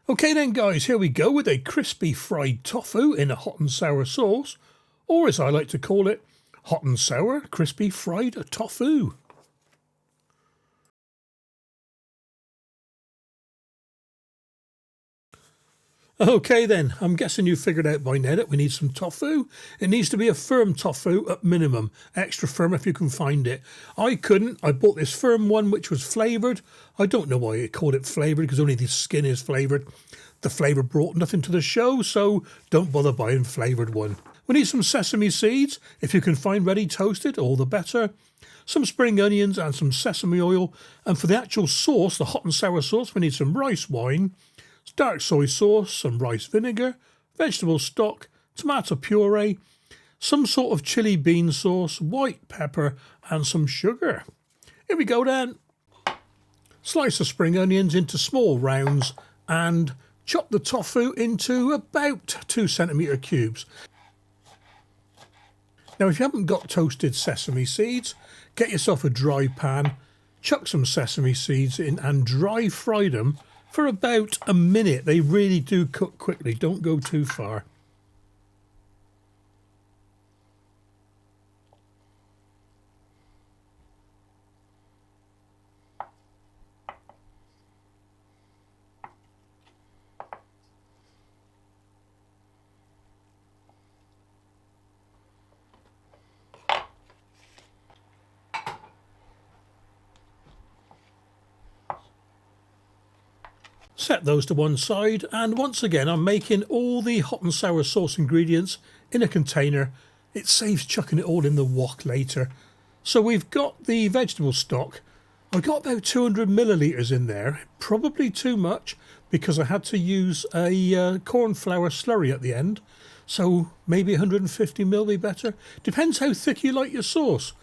Okay then guys, here we go with a crispy fried tofu in a hot and sour sauce, or as I like to call it, hot and sour crispy fried tofu. Okay then, I'm guessing you figured out by now that we need some tofu. It needs to be a firm tofu at minimum, extra firm if you can find it. I couldn't, I bought this firm one which was flavoured. I don't know why it called it flavoured because only the skin is flavoured. The flavour brought nothing to the show, so don't bother buying flavoured one. We need some sesame seeds, if you can find ready toasted, all the better. Some spring onions and some sesame oil. And for the actual sauce, the hot and sour sauce, we need some rice wine, dark soy sauce, some rice vinegar, vegetable stock, tomato puree, some sort of chili bean sauce, white pepper and some sugar. Here we go then. Slice the spring onions into small rounds and chop the tofu into about 2 centimetre cubes. Now if you haven't got toasted sesame seeds, get yourself a dry pan, chuck some sesame seeds in and dry fry them for about a minute. They really do cook quickly, don't go too far. Set those to one side, and once again I'm making all the hot and sour sauce ingredients in a container. It saves chucking it all in the wok later. So we've got the vegetable stock. I got about 200 millilitres in there, probably too much because I had to use a corn flour slurry at the end. So maybe 150 ml be better. Depends how thick you like your sauce.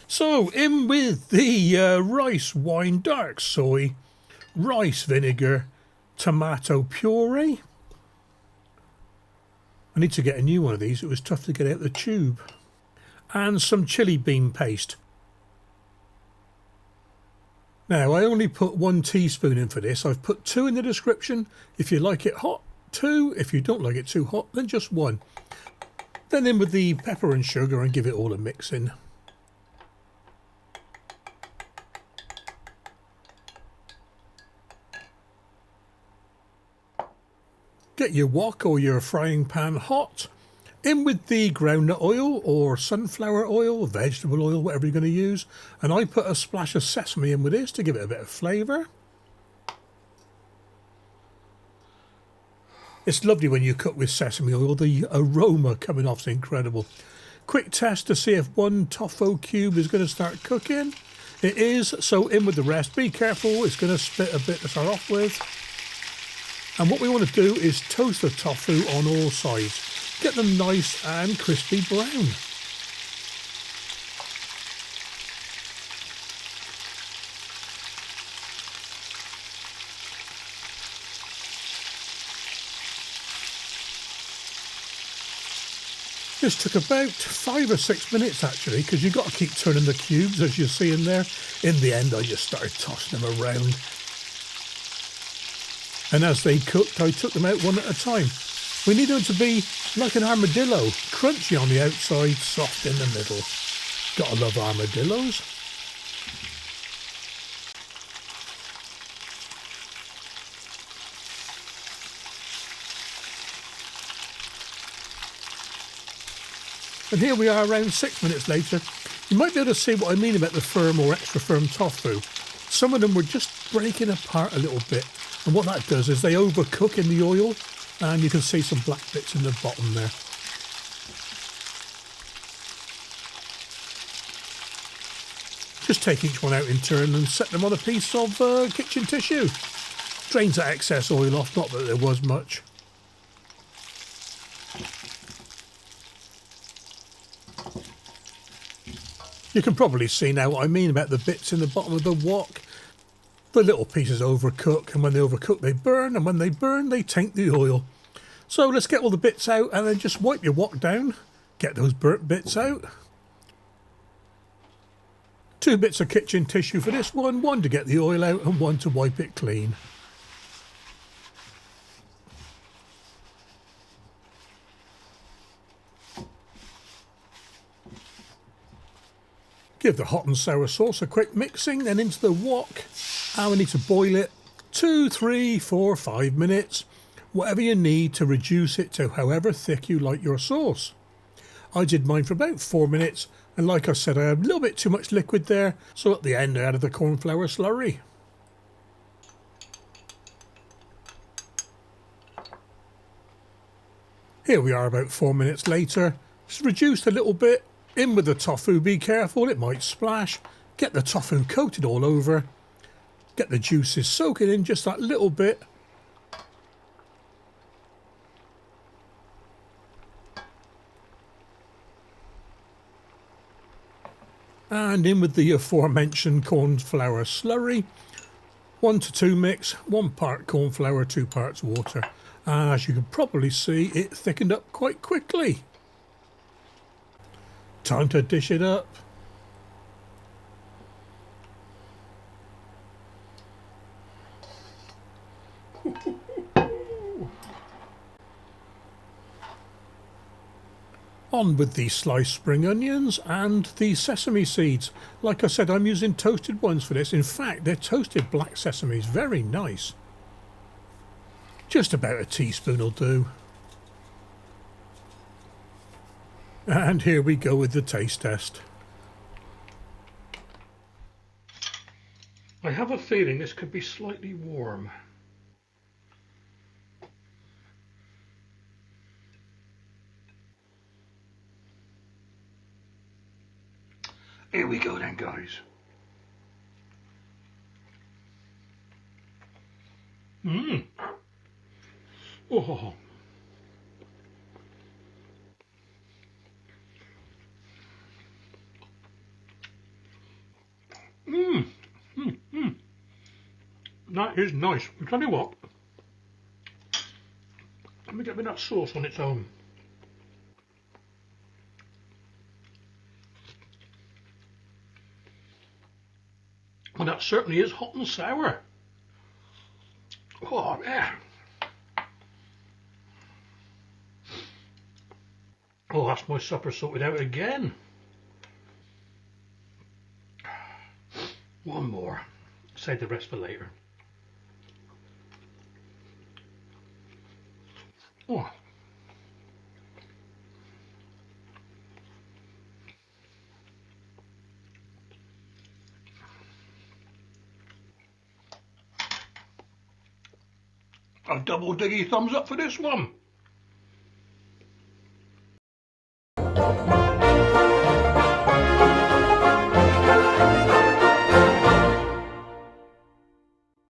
So in with the rice wine, dark soy, rice vinegar, tomato puree. I need to get a new one of these, it was tough to get out the tube. And some chili bean paste. Now I only put 1 teaspoon in for this. I've put 2 in the description. If you like it hot, 2. If you don't like it too hot, then just 1. Then in with the pepper and sugar and give it all a mix in. Get your wok or your frying pan hot. In with the groundnut oil or sunflower oil, vegetable oil, whatever you're going to use. And I put a splash of sesame in with this to give it a bit of flavour. It's lovely when you cook with sesame oil. The aroma coming off is incredible. Quick test to see if 1 tofu cube is going to start cooking. It is, so in with the rest. Be careful, it's going to split a bit to start off with. And what we want to do is toast the tofu on all sides. Get them nice and crispy brown. This took about 5 or 6 minutes actually, because you've got to keep turning the cubes as you see in there. In the end I just started tossing them around. And as they cooked, I took them out one at a time. We need them to be like an armadillo, crunchy on the outside, soft in the middle. Gotta love armadillos. And here we are around 6 minutes later. You might be able to see what I mean about the firm or extra firm tofu. Some of them were just breaking apart a little bit. And what that does is they overcook in the oil, and you can see some black bits in the bottom there. Just take each one out in turn and set them on a piece of kitchen tissue. Drains that excess oil off, not that there was much. You can probably see now what I mean about the bits in the bottom of the wok. The little pieces overcook, and when they overcook they burn, and when they burn they taint the oil. So let's get all the bits out and then just wipe your wok down. Get those burnt bits out. 2 bits of kitchen tissue for this one to get the oil out and 1 to wipe it clean. Give the hot and sour sauce a quick mixing, then into the wok, and we need to boil it 2, 3, 4, 5 minutes, whatever you need to reduce it to however thick you like your sauce. I did mine for about 4 minutes, and like I said, I had a little bit too much liquid there, so at the end I added the cornflour slurry. Here we are about 4 minutes later. It's reduced a little bit. In with the tofu, be careful, it might splash. Get the tofu coated all over. Get the juices soaking in just that little bit. And in with the aforementioned cornflour slurry. 1 to 2 mix, 1 part cornflour, 2 parts water. And as you can probably see, it thickened up quite quickly. Time to dish it up. On with the sliced spring onions and the sesame seeds. Like I said, I'm using toasted ones for this. In fact, they're toasted black sesames. Very nice. Just about a teaspoon will do. And here we go with the taste test. I have a feeling this could be slightly warm. Here we go then, guys. Oh. That is nice. I'll tell you what. Let me get me that sauce on its own. Well, that certainly is hot and sour. Oh, yeah. Oh, that's my supper sorted out again. One more. Save the rest for later. Oh. A double diggy thumbs up for this one.